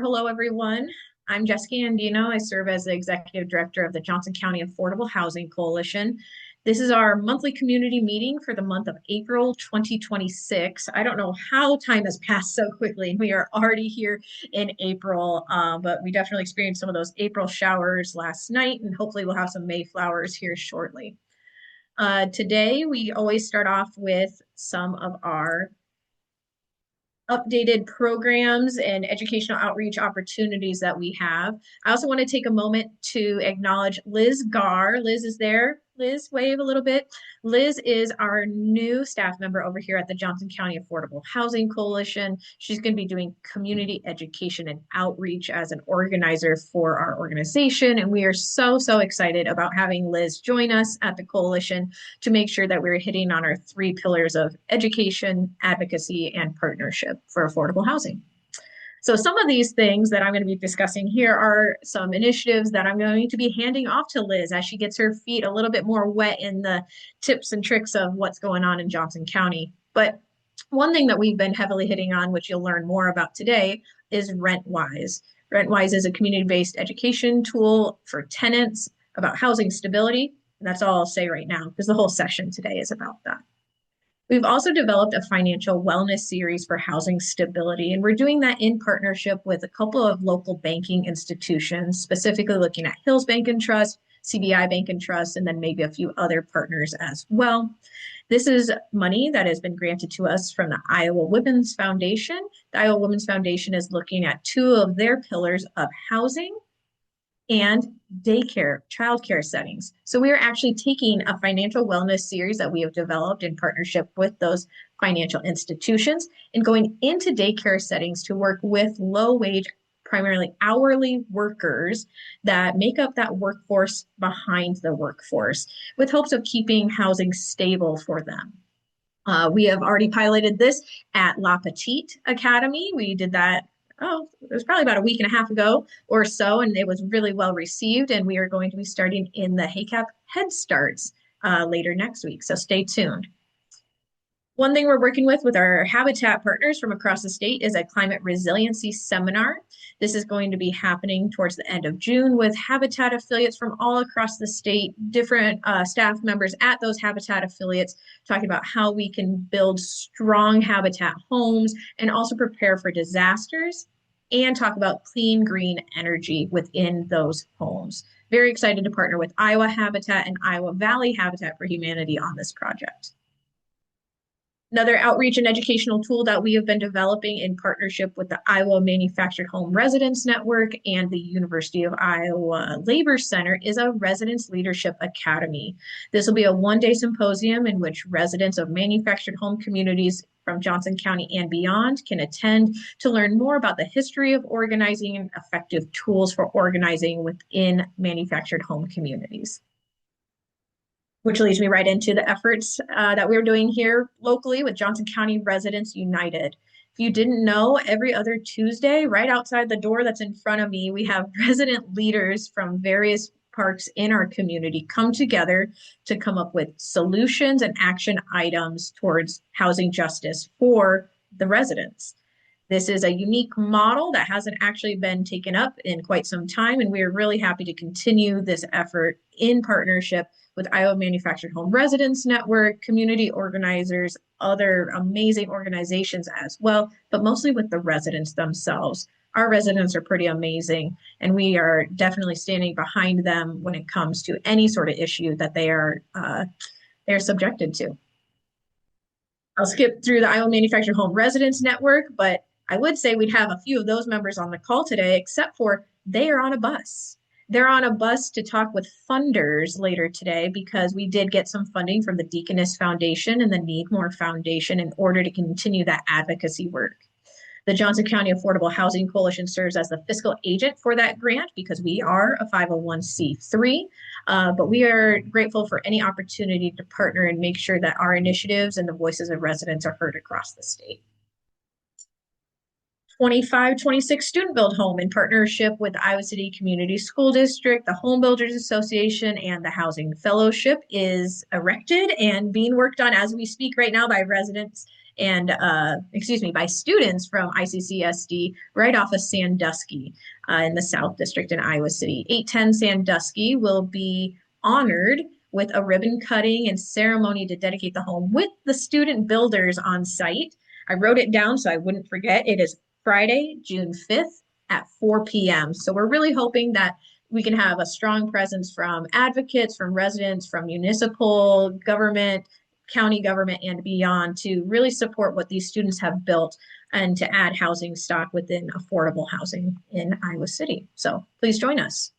Hello, everyone. I'm Jessica Andino. I serve as the Executive Director of the Johnson County Affordable Housing Coalition. This is our monthly community meeting for the month of April 2026. I don't know how time has passed so quickly. We are already here in April, but we definitely experienced some of those April showers last night, and hopefully we'll have some May flowers here shortly. Today, we always start off with some of our updated programs and educational outreach opportunities that we have. I also want to take a moment to acknowledge Liz Garr. Liz is there. Liz, wave a little bit. Liz is our new staff member over here at the Johnson County Affordable Housing Coalition. She's going to be doing community education and outreach as an organizer for our organization. And we are so excited about having Liz join us at the coalition to make sure that we're hitting on our three pillars of education, advocacy, and partnership for affordable housing. So some of these things that I'm going to be discussing here are some initiatives that I'm going to be handing off to Liz as she gets her feet a little bit more wet in the tips and tricks of what's going on in Johnson County. But one thing that we've been heavily hitting on, which you'll learn more about today, is RentWise. RentWise is a community-based education tool for tenants about housing stability. And that's all I'll say right now because the whole session today is about that. We've also developed a financial wellness series for housing stability, and we're doing that in partnership with a couple of local banking institutions, specifically looking at Hills Bank and Trust, CBI Bank and Trust, and then maybe a few other partners as well. This is money that has been granted to us from the Iowa Women's Foundation. The Iowa Women's Foundation is looking at two of their pillars of housing and daycare, childcare settings. So we are actually taking a financial wellness series that we have developed in partnership with those financial institutions and going into daycare settings to work with low wage, primarily hourly workers that make up that workforce behind the workforce with hopes of keeping housing stable for them. We have already piloted this at La Petite Academy. We did that it was probably about a week and a half ago or so, and it was really well received. And we are going to be starting in the HACAP Head Starts later next week. So stay tuned. One thing we're working with our Habitat partners from across the state is a climate resiliency seminar. This is going to be happening towards the end of June with Habitat affiliates from all across the state, different staff members at those Habitat affiliates, talking about how we can build strong Habitat homes and also prepare for disasters and talk about clean, green energy within those homes. Very excited to partner with Iowa Habitat and Iowa Valley Habitat for Humanity on this project. Another outreach and educational tool that we have been developing in partnership with the Iowa Manufactured Home Residence Network and the University of Iowa Labor Center is a Residence Leadership Academy. This will be a one-day symposium in which residents of manufactured home communities from Johnson County and beyond can attend to learn more about the history of organizing and effective tools for organizing within manufactured home communities. Which leads me right into the efforts that we're doing here locally with Johnson County Residents United. If you didn't know, every other Tuesday, right outside the door that's in front of me, we have resident leaders from various parks in our community come together to come up with solutions and action items towards housing justice for the residents. This is a unique model that hasn't actually been taken up in quite some time, and we are really happy to continue this effort in partnership with Iowa Manufactured Home Residence Network, community organizers, other amazing organizations as well, but mostly with the residents themselves. Our residents are pretty amazing, and we are definitely standing behind them when it comes to any sort of issue that they're subjected to. I'll skip through the Iowa Manufactured Home Residence Network, but I would say we'd have a few of those members on the call today, except for they are on a bus. They're on a bus to talk with funders later today because we did get some funding from the Deaconess Foundation and the Need More Foundation in order to continue that advocacy work. The Johnson County Affordable Housing Coalition serves as the fiscal agent for that grant because we are a 501c3, but we are grateful for any opportunity to partner and make sure that our initiatives and the voices of residents are heard across the state. 2526 Student Build Home in partnership with the Iowa City Community School District, the Home Builders Association, and the Housing Fellowship is erected and being worked on as we speak right now by residents and excuse me, by students from ICCSD right off of Sandusky in the South District in Iowa City. 810 Sandusky will be honored with a ribbon cutting and ceremony to dedicate the home with the student builders on site. I wrote it down so I wouldn't forget. It is Friday, June 5th at 4 p.m. So we're really hoping that we can have a strong presence from advocates, from residents, from municipal government, county government, and beyond to really support what these students have built and to add housing stock within affordable housing in Iowa City. So please join us.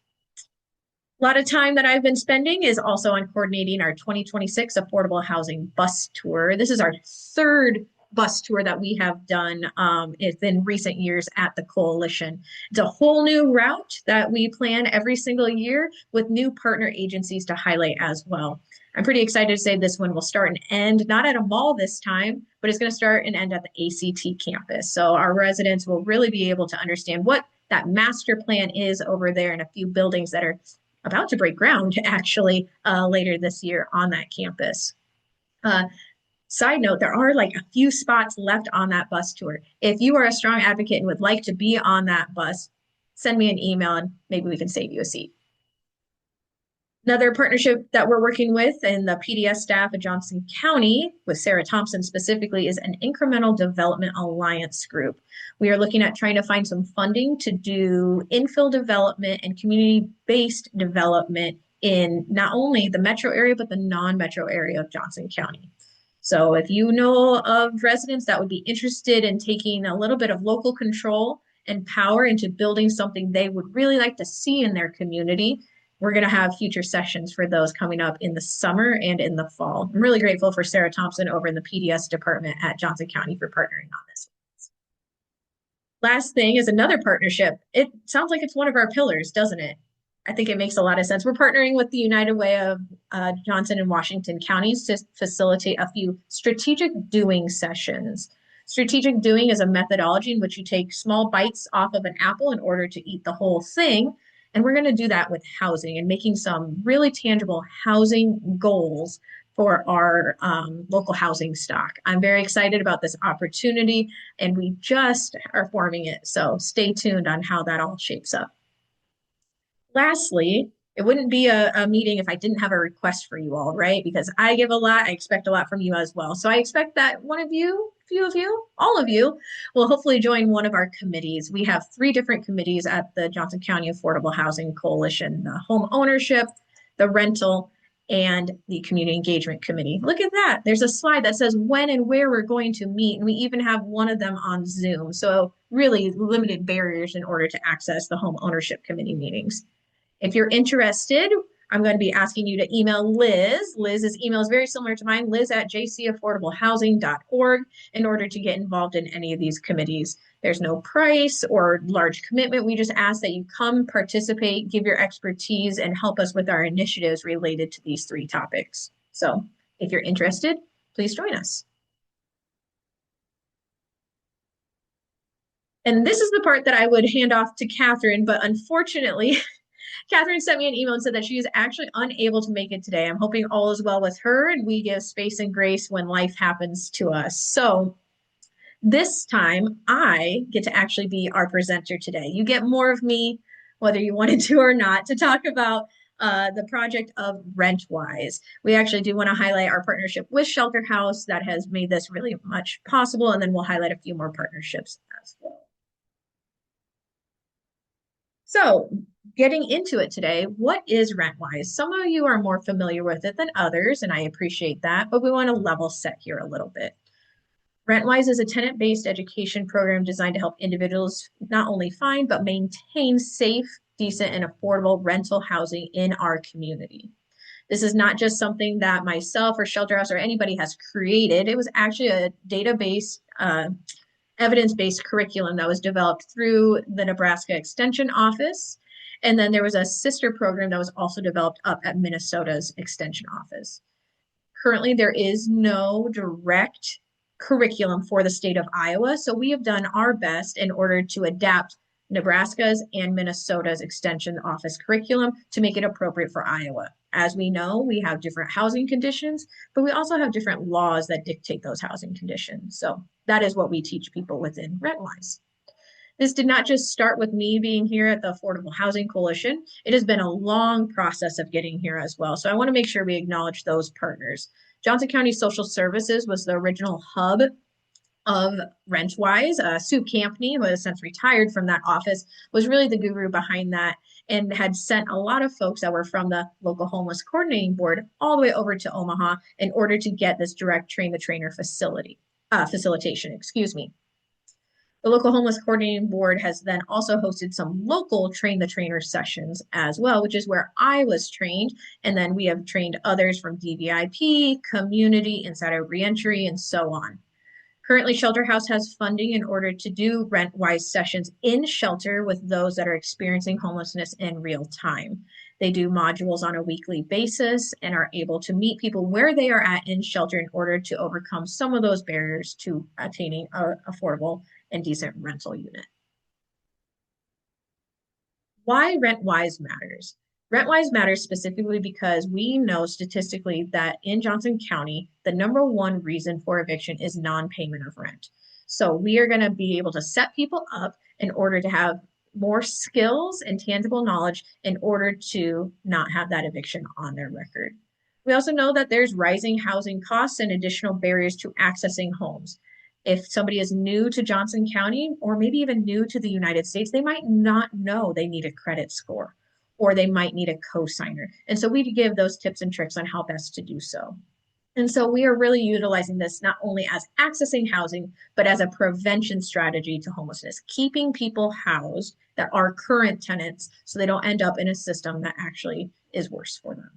A lot of time that I've been spending is also on coordinating our 2026 Affordable Housing Bus Tour. This is our third bus tour that we have done in recent years at the coalition. It's a whole new route that we plan every single year with new partner agencies to highlight as well. I'm pretty excited to say this one will start and end not at a mall this time, but it's going to start and end at the ACT campus. So our residents will really be able to understand what that master plan is over there in a few buildings that are about to break ground actually later this year on that campus. Side note, there are like a few spots left on that bus tour. If you are a strong advocate and would like to be on that bus, send me an email and maybe we can save you a seat. Another partnership that we're working with and the PDS staff at Johnson County with Sarah Thompson specifically is an Incremental Development Alliance group. We are looking at trying to find some funding to do infill development and community-based development in not only the metro area, but the non-metro area of Johnson County. So if you know of residents that would be interested in taking a little bit of local control and power into building something they would really like to see in their community, we're going to have future sessions for those coming up in the summer and in the fall. I'm really grateful for Sarah Thompson over in the PDS department at Johnson County for partnering on this. Last thing is another partnership. It sounds like it's one of our pillars, doesn't it? I think it makes a lot of sense. We're partnering with the United Way of Johnson and Washington counties to facilitate a few strategic doing sessions. Strategic doing is a methodology in which you take small bites off of an apple in order to eat the whole thing. And we're going to do that with housing and making some really tangible housing goals for our local housing stock. I'm very excited about this opportunity and we just are forming it. So stay tuned on how that all shapes up. Lastly, it wouldn't be a meeting if I didn't have a request for you all, right? Because I give a lot, I expect a lot from you as well. So I expect that one of you, few of you, all of you will hopefully join one of our committees. We have 3 different committees at the Johnson County Affordable Housing Coalition: the home ownership, the rental, and the community engagement committee. Look at that. There's a slide that says when and where we're going to meet, and we even have one of them on Zoom. So really limited barriers in order to access the home ownership committee meetings. If you're interested, I'm going to be asking you to email Liz. Liz's email is very similar to mine, liz@jcaffordablehousing.org, in order to get involved in any of these committees. There's no price or large commitment. We just ask that you come, participate, give your expertise, and help us with our initiatives related to these 3 topics. So if you're interested, please join us. And this is the part that I would hand off to Catherine, but unfortunately, Catherine sent me an email and said that she is actually unable to make it today. I'm hoping all is well with her and we give space and grace when life happens to us. So this time I get to actually be our presenter today. You get more of me, whether you wanted to or not, to talk about the project of RentWise. We actually do want to highlight our partnership with Shelter House that has made this really much possible, and then we'll highlight a few more partnerships as well. So getting into it today, what is RentWise? Some of you are more familiar with it than others, and I appreciate that, but we want to level set here a little bit. RentWise is a tenant-based education program designed to help individuals not only find, but maintain safe, decent, and affordable rental housing in our community. This is not just something that myself or Shelter House or anybody has created. It was actually a database evidence-based curriculum that was developed through the Nebraska Extension Office. And then there was a sister program that was also developed up at Minnesota's Extension Office. Currently, there is no direct curriculum for the state of Iowa, so we have done our best in order to adapt Nebraska's and Minnesota's Extension Office curriculum to make it appropriate for Iowa. As we know, we have different housing conditions, but we also have different laws that dictate those housing conditions. So that is what we teach people within RentWise. This did not just start with me being here at the Affordable Housing Coalition. It has been a long process of getting here as well. So I want to make sure we acknowledge those partners. Johnson County Social Services was the original hub of RentWise. Sue Campney, who has since retired from that office, was really the guru behind that and had sent a lot of folks that were from the local homeless coordinating board all the way over to Omaha in order to get this direct train the trainer facilitation, excuse me. The local homeless coordinating board has then also hosted some local train the trainer sessions as well, which is where I was trained. And then we have trained others from DVIP, community, insider reentry, and so on. Currently, Shelter House has funding in order to do RentWise sessions in shelter with those that are experiencing homelessness in real time. They do modules on a weekly basis and are able to meet people where they are at in shelter in order to overcome some of those barriers to attaining an affordable and decent rental unit. Why RentWise matters. RentWise matters specifically because we know statistically that in Johnson County, the number one reason for eviction is non-payment of rent. So we are going to be able to set people up in order to have more skills and tangible knowledge in order to not have that eviction on their record. We also know that there's rising housing costs and additional barriers to accessing homes. If somebody is new to Johnson County or maybe even new to the United States, they might not know they need a credit score or they might need a cosigner. And so we give those tips and tricks on how best to do so. And so we are really utilizing this not only as accessing housing, but as a prevention strategy to homelessness, keeping people housed that are current tenants so they don't end up in a system that actually is worse for them.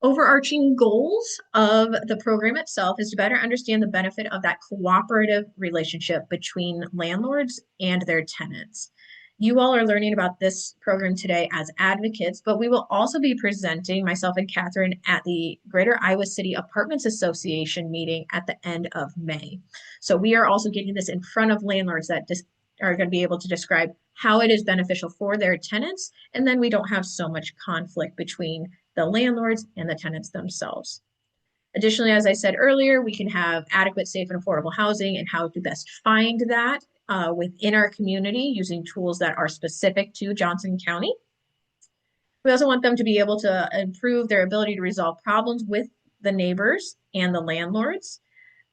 Overarching goals of the program itself is to better understand the benefit of that cooperative relationship between landlords and their tenants. You all are learning about this program today as advocates, but we will also be presenting, myself and Catherine, at the Greater Iowa City Apartments Association meeting at the end of May. So we are also getting this in front of landlords that are going to be able to describe how it is beneficial for their tenants, and then we don't have so much conflict between the landlords and the tenants themselves. Additionally, as I said earlier, we can have adequate, safe, and affordable housing and how to best find that within our community using tools that are specific to Johnson County. We also want them to be able to improve their ability to resolve problems with the neighbors and the landlords.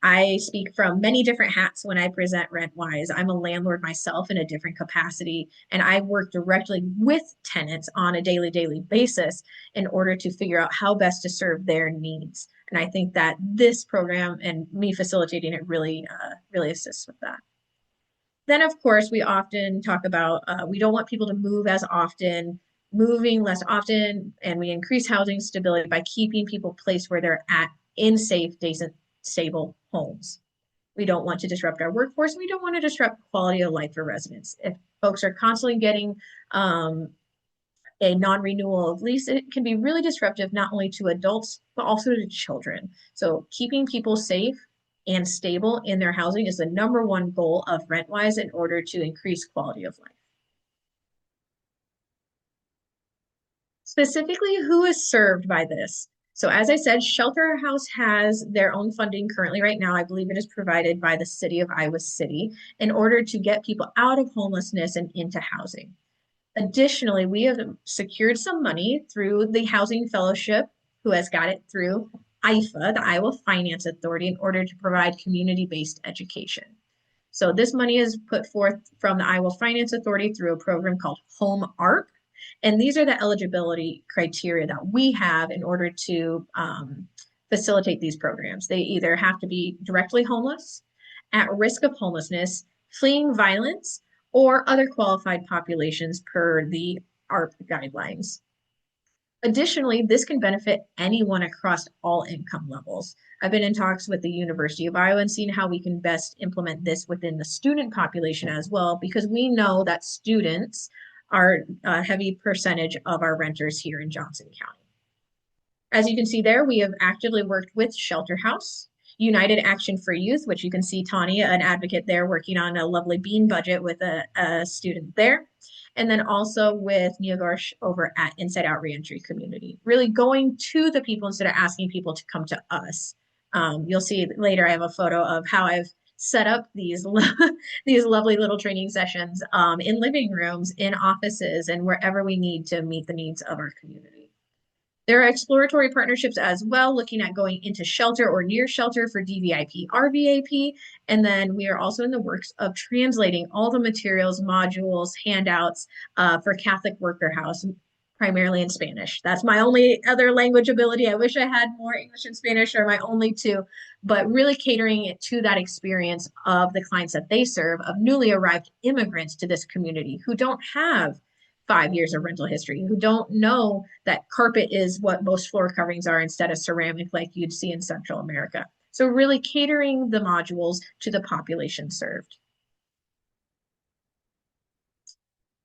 I speak from many different hats when I present RentWise. I'm a landlord myself in a different capacity, and I work directly with tenants on a daily basis in order to figure out how best to serve their needs. And I think that this program and me facilitating it really assists with that. Then, of course, we often talk about we don't want people to move as often, moving less often, and we increase housing stability by keeping people placed where they're at in safe, decent, stable homes. We don't want to disrupt our workforce. We don't want to disrupt quality of life for residents. If folks are constantly getting a non-renewal of lease, it can be really disruptive, not only to adults, but also to children. So keeping people safe and stable in their housing is the number one goal of RentWise in order to increase quality of life. Specifically, who is served by this? So as I said, Shelter House has their own funding currently right now. I believe it is provided by the city of Iowa City in order to get people out of homelessness and into housing. Additionally, we have secured some money through the Housing Fellowship, who has got it through IFA, the Iowa Finance Authority, in order to provide community-based education. So this money is put forth from the Iowa Finance Authority through a program called Home ARP. And these are the eligibility criteria that we have in order to facilitate these programs. They either have to be directly homeless, at risk of homelessness, fleeing violence, or other qualified populations per the ARP guidelines. Additionally, this can benefit anyone across all income levels. I've been in talks with the University of Iowa and seen how we can best implement this within the student population as well, because we know that students are a heavy percentage of our renters here in Johnson County. As you can see there, we have actively worked with Shelter House United Action for Youth, which you can see Tanya, an advocate there, working on a lovely bean budget with a student there. And then also with Nia Gorsh over at Inside Out Reentry Community, really going to the people instead of asking people to come to us. You'll see later I have a photo of how I've set up these these lovely little training sessions in living rooms, in offices, and wherever we need to meet the needs of our community. There are exploratory partnerships as well, looking at going into shelter or near shelter for DVIP, RVAP. And then we are also in the works of translating all the materials, modules, handouts for Catholic Worker House, primarily in Spanish. That's my only other language ability. I wish I had more English and Spanish, are my only two, but really catering it to that experience of the clients that they serve, of newly arrived immigrants to this community who don't have 5 years of rental history, who don't know that carpet is what most floor coverings are instead of ceramic like you'd see in Central America. So really catering the modules to the population served.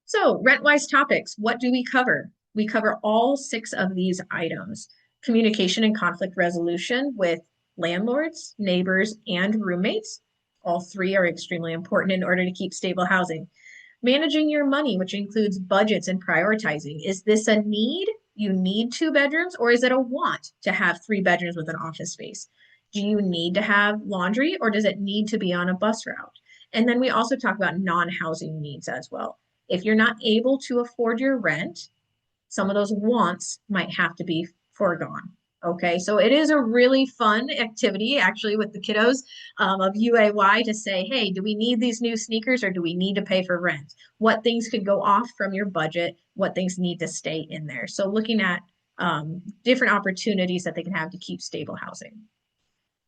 So RentWise topics, what do we cover? We cover all 6 of these items. Communication and conflict resolution with landlords, neighbors, and roommates. All 3 are extremely important in order to keep stable housing. Managing your money, which includes budgets and prioritizing. Is this a need? You need 2 bedrooms, or is it a want to have 3 bedrooms with an office space? Do you need to have laundry, or does it need to be on a bus route? And then we also talk about non-housing needs as well. If you're not able to afford your rent, some of those wants might have to be foregone. Okay, so it is a really fun activity actually with the kiddos of UAY to say, hey, do we need these new sneakers or do we need to pay for rent? What things could go off from your budget? What things need to stay in there? So looking at different opportunities that they can have to keep stable housing.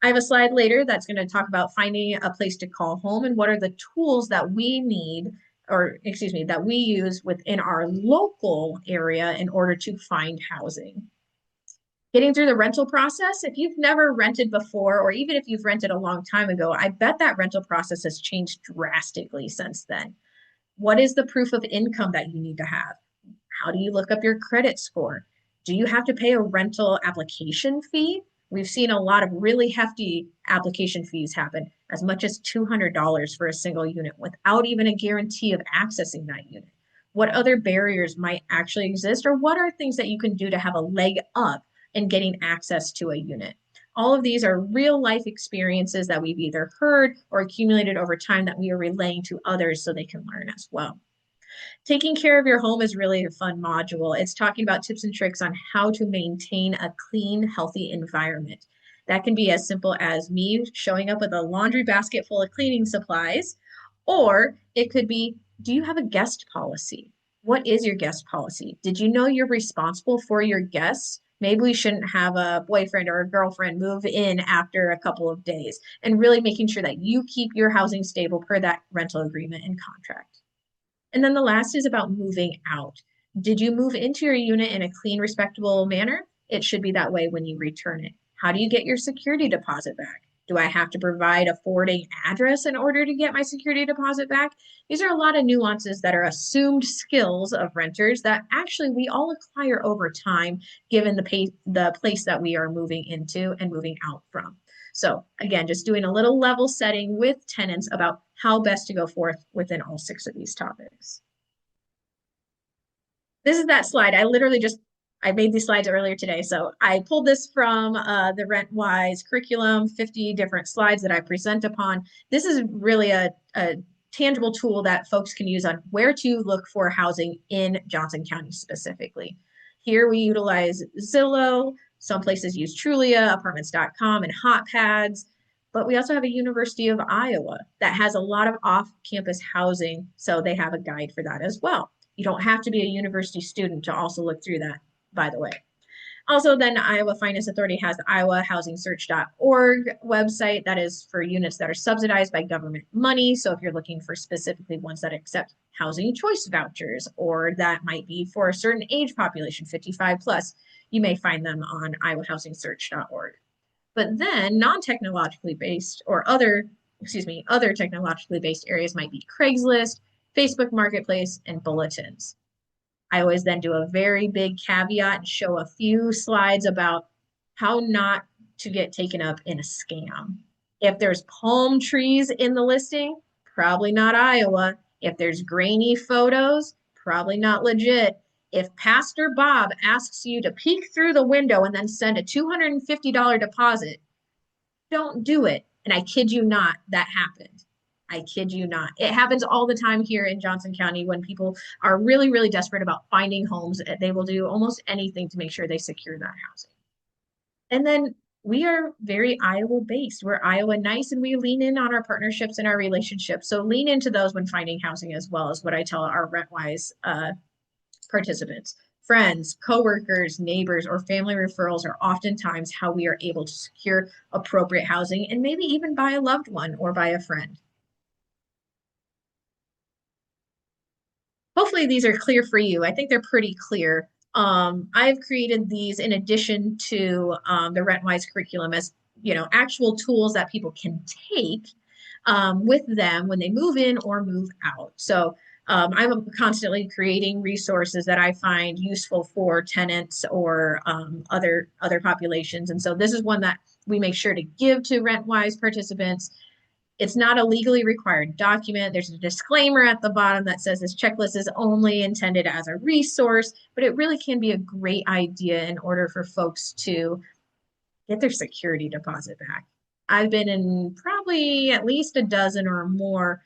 I have a slide later that's going to talk about finding a place to call home and what are the tools that we need, or excuse me, that we use within our local area in order to find housing. Getting through the rental process, if you've never rented before, or even if you've rented a long time ago, I bet that rental process has changed drastically since then. What is the proof of income that you need to have? How do you look up your credit score? Do you have to pay a rental application fee? We've seen a lot of really hefty application fees happen, as much as $200 for a single unit without even a guarantee of accessing that unit. What other barriers might actually exist, or what are things that you can do to have a leg up in getting access to a unit? All of these are real life experiences that we've either heard or accumulated over time that we are relaying to others so they can learn as well. Taking care of your home is really a fun module. It's talking about tips and tricks on how to maintain a clean, healthy environment. That can be as simple as me showing up with a laundry basket full of cleaning supplies, or it could be, do you have a guest policy? What is your guest policy? Did you know you're responsible for your guests? Maybe we shouldn't have a boyfriend or a girlfriend move in after a couple of days, and really making sure that you keep your housing stable per that rental agreement and contract. And then the last is about moving out. Did you move into your unit in a clean, respectable manner? It should be that way when you return it. How do you get your security deposit back? Do I have to provide a forwarding address in order to get my security deposit back? These are a lot of nuances that are assumed skills of renters that actually we all acquire over time, given the place that we are moving into and moving out from. So again, just doing a little level setting with tenants about how best to go forth within all 6 of these topics. This is that slide. I made these slides earlier today. So I pulled this from the RentWise curriculum, 50 different slides that I present upon. This is really a tangible tool that folks can use on where to look for housing in Johnson County specifically. Here we utilize Zillow. Some places use Trulia, apartments.com, and HotPads. But we also have a University of Iowa that has a lot of off-campus housing, so they have a guide for that as well. You don't have to be a university student to also look through that, by the way. Also, then Iowa Finance Authority has the iowahousinsearch.org website that is for units that are subsidized by government money. So if you're looking for specifically ones that accept housing choice vouchers, or that might be for a certain age population, 55 plus, you may find them on iowahousinsearch.org. But then non-technologically based or other technologically based areas might be Craigslist, Facebook Marketplace, and bulletins. I always then do a very big caveat and show a few slides about how not to get taken up in a scam. If there's palm trees in the listing, probably not Iowa. If there's grainy photos, probably not legit. If Pastor Bob asks you to peek through the window and then send a $250 deposit, don't do it. And I kid you not, that happened. I kid you not. It happens all the time here in Johnson County when people are really, really desperate about finding homes. They will do almost anything to make sure they secure that housing. And then we are very Iowa based. We're Iowa nice and we lean in on our partnerships and our relationships. So lean into those when finding housing as well as what I tell our RentWise participants. Friends, coworkers, neighbors, or family referrals are oftentimes how we are able to secure appropriate housing and maybe even by a loved one or by a friend. Hopefully these are clear for you. I think they're pretty clear. I've created these in addition to the RentWise curriculum as actual tools that people can take with them when they move in or move out. So I'm constantly creating resources that I find useful for tenants or other populations. And so this is one that we make sure to give to RentWise participants. It's not a legally required document. There's a disclaimer at the bottom that says this checklist is only intended as a resource, but it really can be a great idea in order for folks to get their security deposit back. I've been in probably at least a dozen or more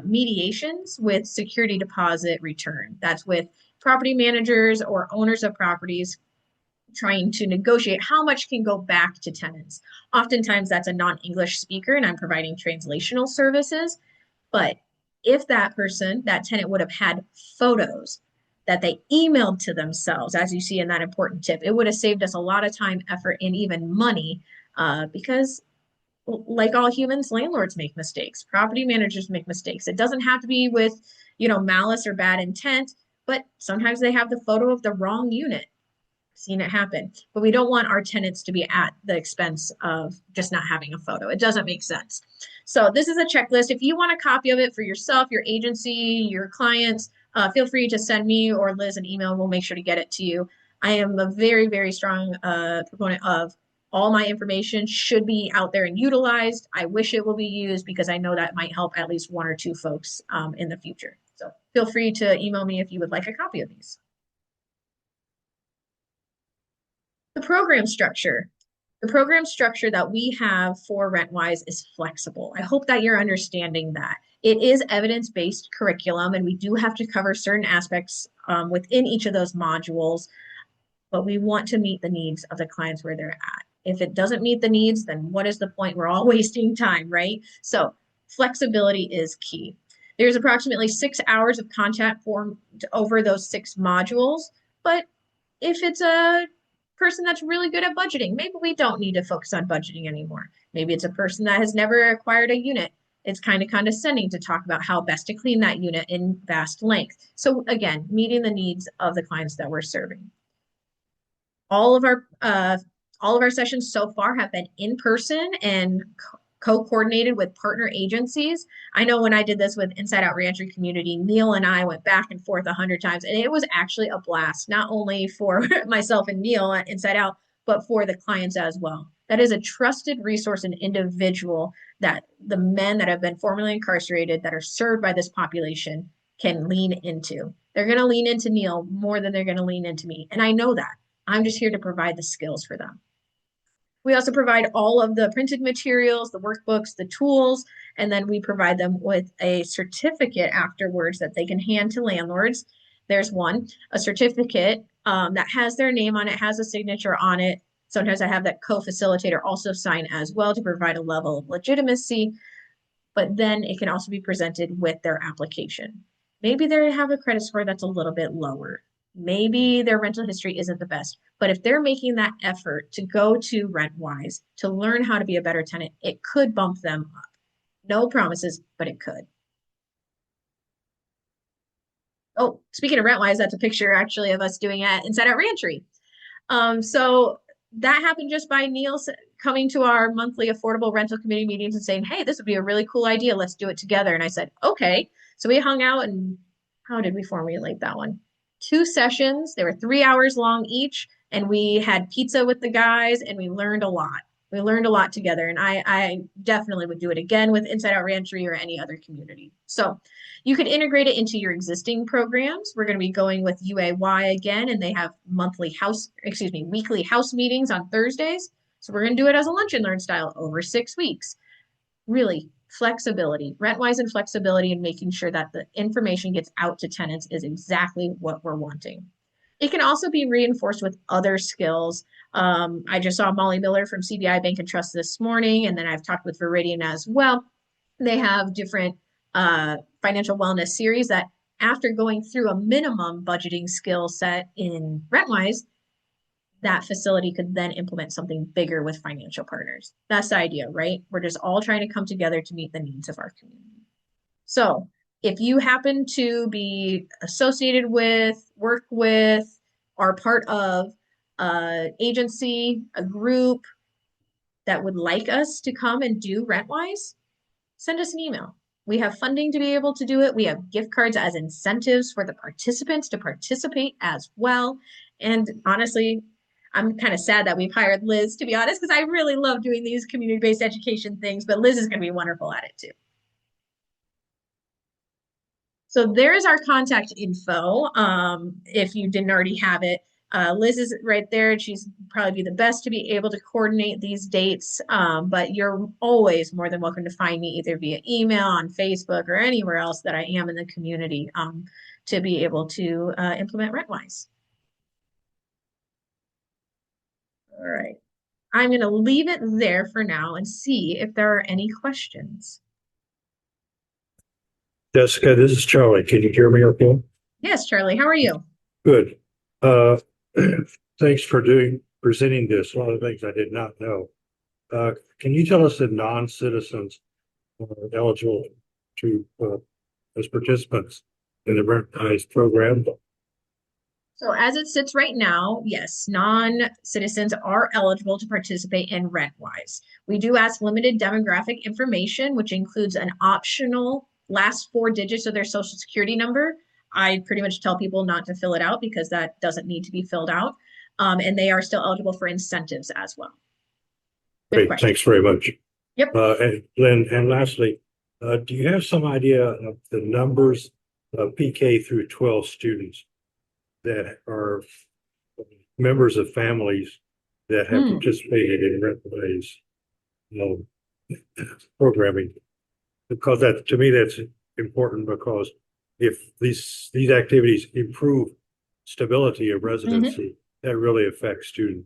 mediations with security deposit return. That's with property managers or owners of properties trying to negotiate how much can go back to tenants. Oftentimes that's a non-English speaker and I'm providing translational services. But if that person, that tenant would have had photos that they emailed to themselves, as you see in that important tip, it would have saved us a lot of time, effort, and even money because like all humans, landlords make mistakes, property managers make mistakes. It doesn't have to be with, malice or bad intent, but sometimes they have the photo of the wrong unit. Seen it happen, but we don't want our tenants to be at the expense of just not having a photo. It doesn't make sense. So this is a checklist. If you want a copy of it for yourself, your agency, your clients, feel free to send me or Liz an email. We'll make sure to get it to you. I am a very, very strong proponent of all my information should be out there and utilized. I wish it will be used because I know that might help at least one or two folks in the future. So feel free to email me if you would like a copy of these. The program structure. The program structure that we have for RentWise is flexible. I hope that you're understanding that. It is evidence-based curriculum, and we do have to cover certain aspects within each of those modules, but we want to meet the needs of the clients where they're at. If it doesn't meet the needs, then what is the point? We're all wasting time, right? So flexibility is key. There's approximately 6 hours of content formed over those 6 modules, but if it's a person that's really good at budgeting, maybe we don't need to focus on budgeting anymore. Maybe it's a person that has never acquired a unit. It's kind of condescending to talk about how best to clean that unit in vast length. So again, meeting the needs of the clients that we're serving. All of our sessions so far have been in person and co-coordinated with partner agencies. I know when I did this with Inside Out Reentry Community, Neil and I went back and forth 100 times, and it was actually a blast, not only for myself and Neil at Inside Out, but for the clients as well. That is a trusted resource and individual that the men that have been formerly incarcerated that are served by this population can lean into. They're going to lean into Neil more than they're going to lean into me. And I know that. I'm just here to provide the skills for them. We also provide all of the printed materials, the workbooks, the tools, and then we provide them with a certificate afterwards that they can hand to landlords. There's one, a certificate that has their name on it, has a signature on it. Sometimes I have that co-facilitator also sign as well to provide a level of legitimacy, but then it can also be presented with their application. Maybe they have a credit score that's a little bit lower. Maybe their rental history isn't the best, but if they're making that effort to go to RentWise to learn how to be a better tenant, it could bump them up. No promises, but it could. Oh, speaking of RentWise, that's a picture actually of us doing it Inside Out Reentry. So that happened just by Neil coming to our monthly affordable rental committee meetings and saying, hey, this would be a really cool idea. Let's do it together. And I said, okay. So we hung out and how did we formulate that one? 2 sessions. They were 3 hours long each. And we had pizza with the guys and we learned a lot. We learned a lot together, and I definitely would do it again with Inside Out Reentry or any other community. So you could integrate it into your existing programs. We're going to be going with UAY again, and they have weekly house meetings on Thursdays. So we're going to do it as a lunch and learn style over 6 weeks. Really, flexibility, RentWise and flexibility, and making sure that the information gets out to tenants is exactly what we're wanting. It can also be reinforced with other skills. I just saw Molly Miller from CBI Bank and Trust this morning, and then I've talked with Veridian as well. They have different financial wellness series that, after going through a minimum budgeting skill set in RentWise, that facility could then implement something bigger with financial partners. That's the idea, right? We're just all trying to come together to meet the needs of our community. So if you happen to be associated with, work with, are part of an agency, a group that would like us to come and do RentWise, send us an email. We have funding to be able to do it. We have gift cards as incentives for the participants to participate as well. And honestly, I'm kind of sad that we've hired Liz, to be honest, because I really love doing these community-based education things, but Liz is going to be wonderful at it too. So there's our contact info. If you didn't already have it, Liz is right there. She's probably be the best to be able to coordinate these dates. But you're always more than welcome to find me either via email, on Facebook, or anywhere else that I am in the community to be able to implement RentWise. All right. I'm going to leave it there for now and see if there are any questions. Jessica, this is Charlie. Can you hear me okay? Yes, Charlie, how are you? Good. Thanks for presenting this. A lot of things I did not know. Can you tell us that non-citizens are eligible to as participants in the RentWise program? So as it sits right now, yes, non-citizens are eligible to participate in RentWise. We do ask limited demographic information, which includes an optional last 4 digits of their social security number. I pretty much tell people not to fill it out because that doesn't need to be filled out. And they are still eligible for incentives as well. Good Great, question. thanks very much. Yep. And lastly, do you have some idea of the numbers of PK through 12 students that are members of families that have participated in RentWise, programming? Because that, to me, that's important, because if these activities improve stability of residency, that really affects student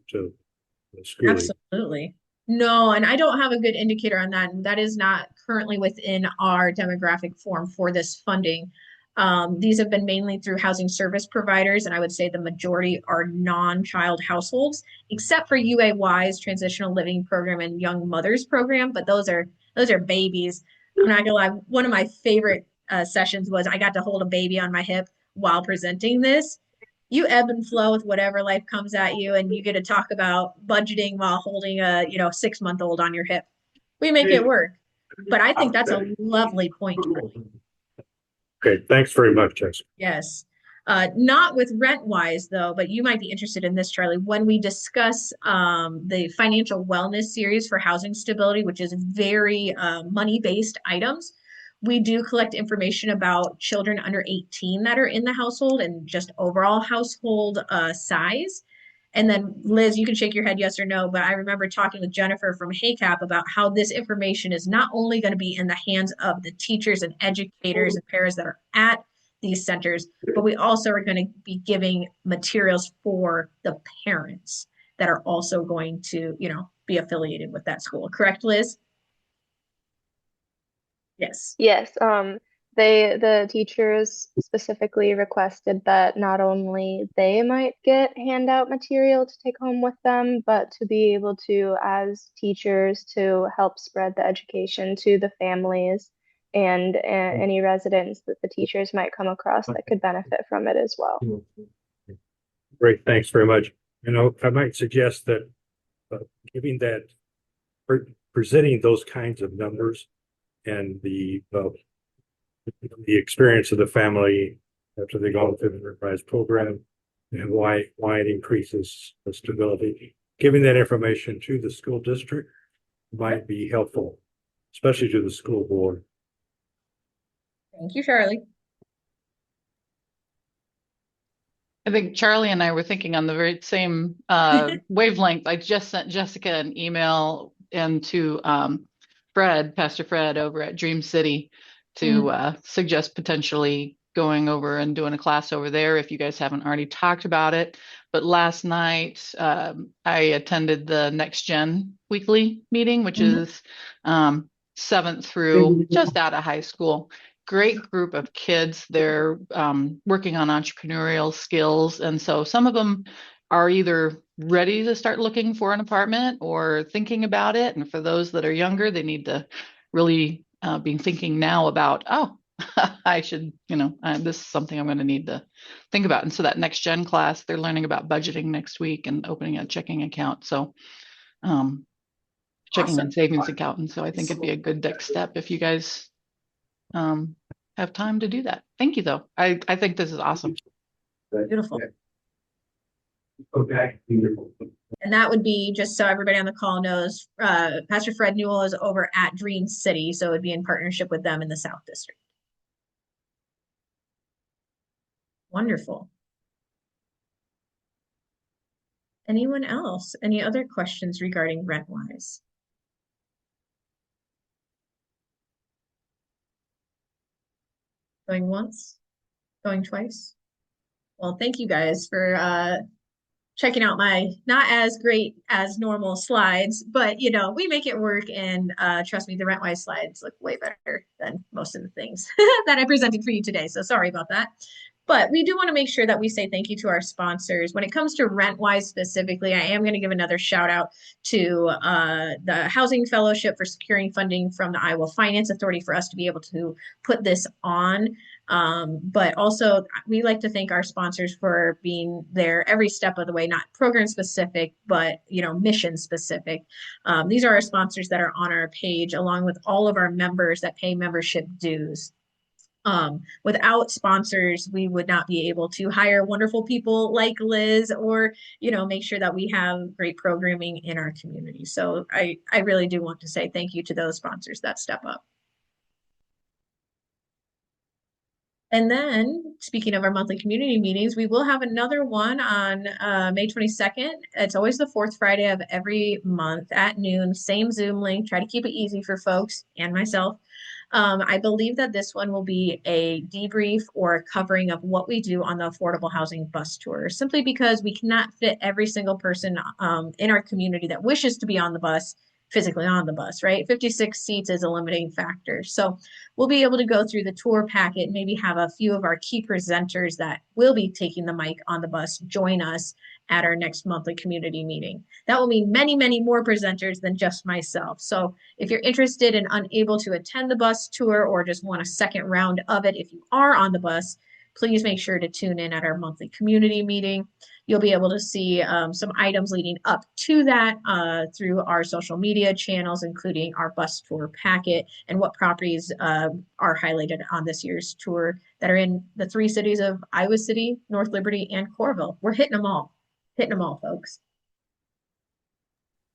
schooling. Absolutely. No, and I don't have a good indicator on that. And that is not currently within our demographic form for this funding. These have been mainly through housing service providers, and I would say the majority are non-child households, except for UAY's Transitional Living Program and Young Mothers Program, but those are babies. I'm not gonna lie, one of my favorite sessions was I got to hold a baby on my hip while presenting this. You ebb and flow with whatever life comes at you, and you get to talk about budgeting while holding a 6-month-old on your hip. We make it work. But I think that's a lovely point. Okay, thanks very much, Jessica. Yes. Not with RentWise though, but you might be interested in this, Charlie. When we discuss the financial wellness series for housing stability, which is very money-based items, we do collect information about children under 18 that are in the household and just overall household size. And then Liz, you can shake your head yes or no, but I remember talking with Jennifer from HACAP about how this information is not only going to be in the hands of the teachers and educators and parents that are at these centers, but we also are going to be giving materials for the parents that are also going to, be affiliated with that school. Correct, Liz? Yes. Yes, the teachers specifically requested that not only they might get handout material to take home with them, but to be able to, as teachers, to help spread the education to the families and any residents that the teachers might come across that could benefit from it as well. Great, thanks very much. I might suggest that giving that, presenting those kinds of numbers and the experience of the family after they go through the RentWise program and why it increases the stability. giving that information to the school district might be helpful, especially to the school board. Thank you, Charlie. I think Charlie and I were thinking on the very same wavelength. I just sent Jessica an email and to Pastor Fred over at Dream City to suggest potentially going over and doing a class over there if you guys haven't already talked about it. But last night I attended the Next Gen weekly meeting, which is 7th through just out of high school. Great group of kids. They're working on entrepreneurial skills. And so some of them are either ready to start looking for an apartment or thinking about it. And for those that are younger, they need to really be thinking now about, oh, I should, this is something I'm going to need to think about. And so that Next Gen class, they're learning about budgeting next week and opening a checking account. So checking and savings account. And so I think it'd be a good next step if you guys have time to do that. Thank you, though. I think this is awesome. Beautiful. Okay. And that would be, just so everybody on the call knows, Pastor Fred Newell is over at Dream City, so it would be in partnership with them in the South District. Wonderful. Anyone else? Any other questions regarding RentWise? Going once? Going twice? Well, thank you guys for checking out my not as great as normal slides, but we make it work, and trust me, the RentWise slides look way better than most of the things that I presented for you today. So sorry about that. But we do want to make sure that we say thank you to our sponsors. When it comes to RentWise specifically, I am going to give another shout out to the Housing Fellowship for securing funding from the Iowa Finance Authority for us to be able to put this on. But also we like to thank our sponsors for being there every step of the way, not program specific, but mission specific. These are our sponsors that are on our page, along with all of our members that pay membership dues. Without sponsors, we would not be able to hire wonderful people like Liz, or make sure that we have great programming in our community. So I really do want to say thank you to those sponsors that step up. And then, speaking of our monthly community meetings, we will have another one on May 22nd. It's always the fourth Friday of every month at noon, same Zoom link. Try to keep it easy for folks and myself. I believe that this one will be a debrief or a covering of what we do on the affordable housing bus tour, simply because we cannot fit every single person in our community that wishes to be on the bus physically on the bus, right? 56 seats is a limiting factor. So we'll be able to go through the tour packet, maybe have a few of our key presenters that will be taking the mic on the bus join us at our next monthly community meeting. That will mean many, many more presenters than just myself. So if you're interested and unable to attend the bus tour, or just want a second round of it if you are on the bus, please make sure to tune in at our monthly community meeting. You'll be able to see some items leading up to that through our social media channels, including our bus tour packet and what properties are highlighted on this year's tour that are in the 3 cities of Iowa City, North Liberty, and Coralville. We're hitting them all, folks.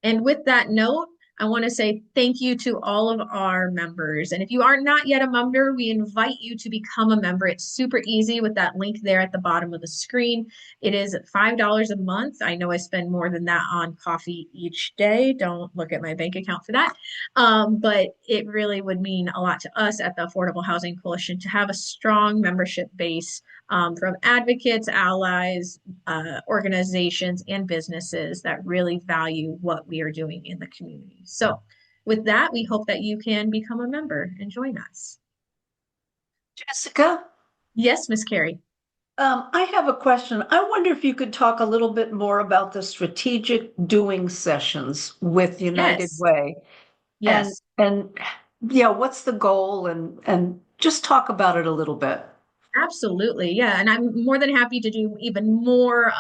And with that note, I want to say thank you to all of our members. And if you are not yet a member, we invite you to become a member. It's super easy with that link there at the bottom of the screen. It is $5 a month. I know I spend more than that on coffee each day. Don't look at my bank account for that. But it really would mean a lot to us at the Affordable Housing Coalition to have a strong membership base from advocates, allies, organizations, and businesses that really value what we are doing in the community. So with that, we hope that you can become a member and join us. Jessica? Yes, Miss Carrie. I have a question. I wonder if you could talk a little bit more about the strategic doing sessions with United Yes. Way. Yes. And yeah, what's the goal, and just talk about it a little bit. Absolutely. Yeah. And I'm more than happy to do even more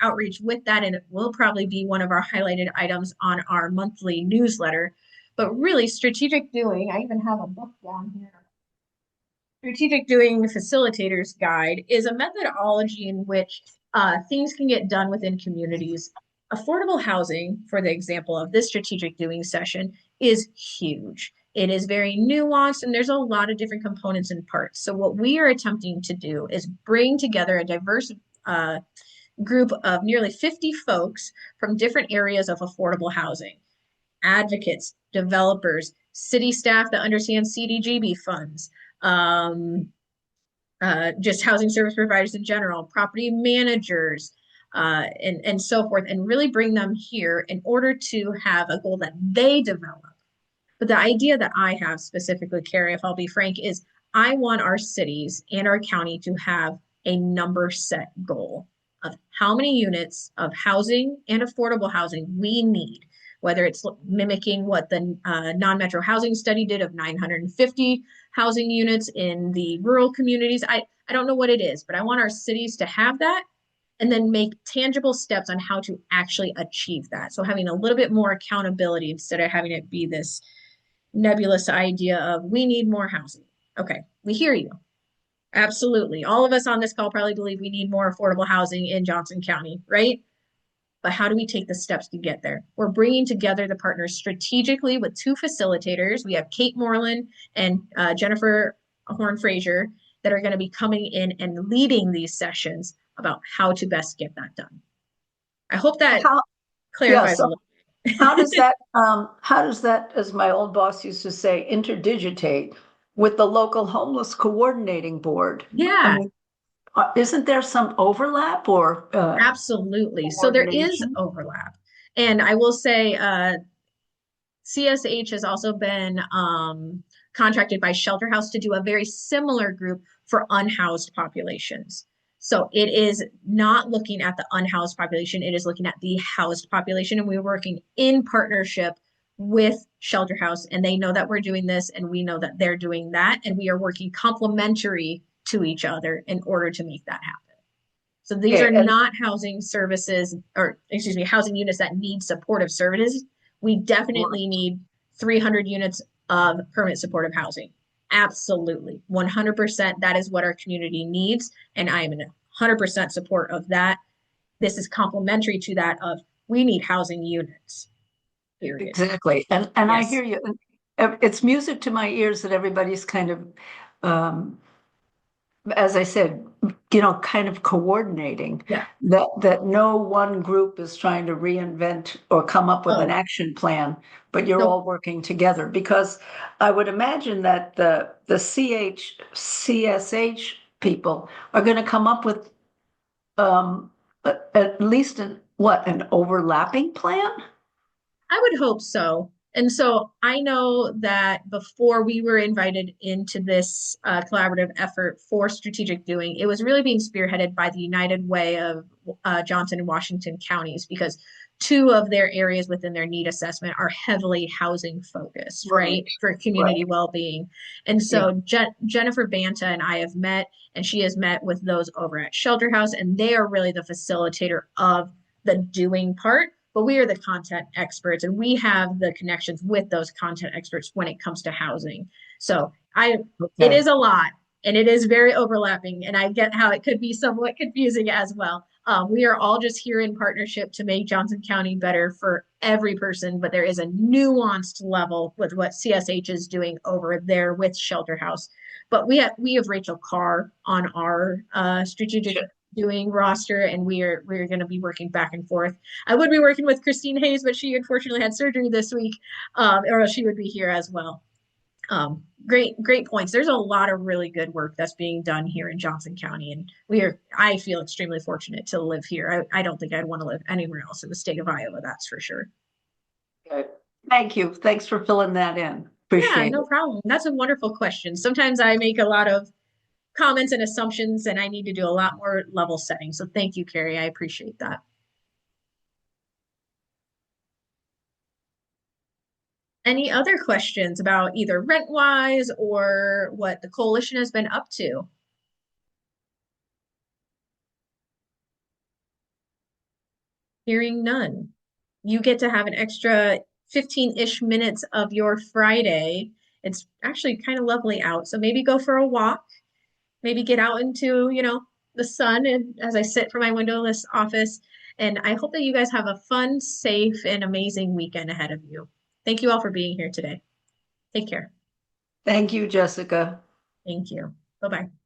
outreach with that. And it will probably be one of our highlighted items on our monthly newsletter. But really, strategic doing, I even have a book down here. Strategic Doing Facilitator's Guide is a methodology in which things can get done within communities affordable housing, for the example of this strategic doing session, is huge. It is very nuanced and there's a lot of different components and parts. So what we are attempting to do is bring together a diverse group of nearly 50 folks from different areas of affordable housing, advocates, developers, city staff that understand CDGB funds, just housing service providers in general, property managers, and so forth, and really bring them here in order to have a goal that they develop. But the idea that I have specifically, Carrie, if I'll be frank, is I want our cities and our county to have a number set goal of how many units of housing and affordable housing we need, whether it's mimicking what the non-metro housing study did of 950 housing units in the rural communities. I don't know what it is, but I want our cities to have that and then make tangible steps on how to actually achieve that. So having a little bit more accountability instead of having it be this nebulous idea of we need more housing. Okay, we hear you. Absolutely. All of us on this call probably believe we need more affordable housing in Johnson County, right? But how do we take the steps to get there? We're bringing together the partners strategically with two facilitators. We have Kate Moreland and Jennifer Horn Frazier that are going to be coming in and leading these sessions about how to best get that done. I hope that clarifies a little bit. How does that, as my old boss used to say, interdigitate with the local homeless coordinating board? Yeah. I mean, isn't there some overlap or absolutely. So there is overlap. And I will say CSH has also been contracted by Shelter House to do a very similar group for unhoused populations. So it is not looking at the unhoused population, it is looking at the housed population. And we're working in partnership with Shelter House, and they know that we're doing this, and we know that they're doing that, and we are working complementary to each other in order to make that happen. So these are not housing services, or excuse me, housing units that need supportive services. We definitely need 300 units of permanent supportive housing. Absolutely. 100%. That is what our community needs. And I am in 100% support of that. This is complementary to that of we need housing units. Period. Exactly. And yes. I hear you. It's music to my ears that everybody's kind of, as I said, kind of coordinating. Yeah. That no one group is trying to reinvent or come up with an action plan, but you're all working together. Because I would imagine that the CSH people are going to come up with at least an overlapping plan? I would hope so. And so I know that before we were invited into this collaborative effort for strategic doing, it was really being spearheaded by the United Way of Johnson and Washington counties, because two of their areas within their need assessment are heavily housing focused, right? For community well-being. And so Jennifer Banta and I have met, and she has met with those over at Shelter House, and they are really the facilitator of the doing part. But we are the content experts, and we have the connections with those content experts when it comes to housing. So it is a lot, and it is very overlapping, and I get how it could be somewhat confusing as well. We are all just here in partnership to make Johnson County better for every person, but there is a nuanced level with what CSH is doing over there with Shelter House. But we have Rachel Carr on our strategic doing roster, and we're going to be working back and forth. I would be working with Christine Hayes, but she unfortunately had surgery this week, or else she would be here as well. Great points. There's a lot of really good work that's being done here in Johnson County, and I feel extremely fortunate to live here. I don't think I'd want to live anywhere else in the state of Iowa, that's for sure. Good. Thank you. Thanks for filling that in. Appreciate it. No problem. That's a wonderful question. Sometimes I make a lot of comments and assumptions, and I need to do a lot more level setting. So thank you, Carrie. I appreciate that. Any other questions about either RentWise or what the coalition has been up to? Hearing none. You get to have an extra 15-ish minutes of your Friday. It's actually kind of lovely out. So maybe go for a walk. Maybe get out into, the sun, and as I sit from my windowless office, And I hope that you guys have a fun, safe, and amazing weekend ahead of you. Thank you all for being here today. Take care. Thank you, Jessica. Thank you. Bye-bye.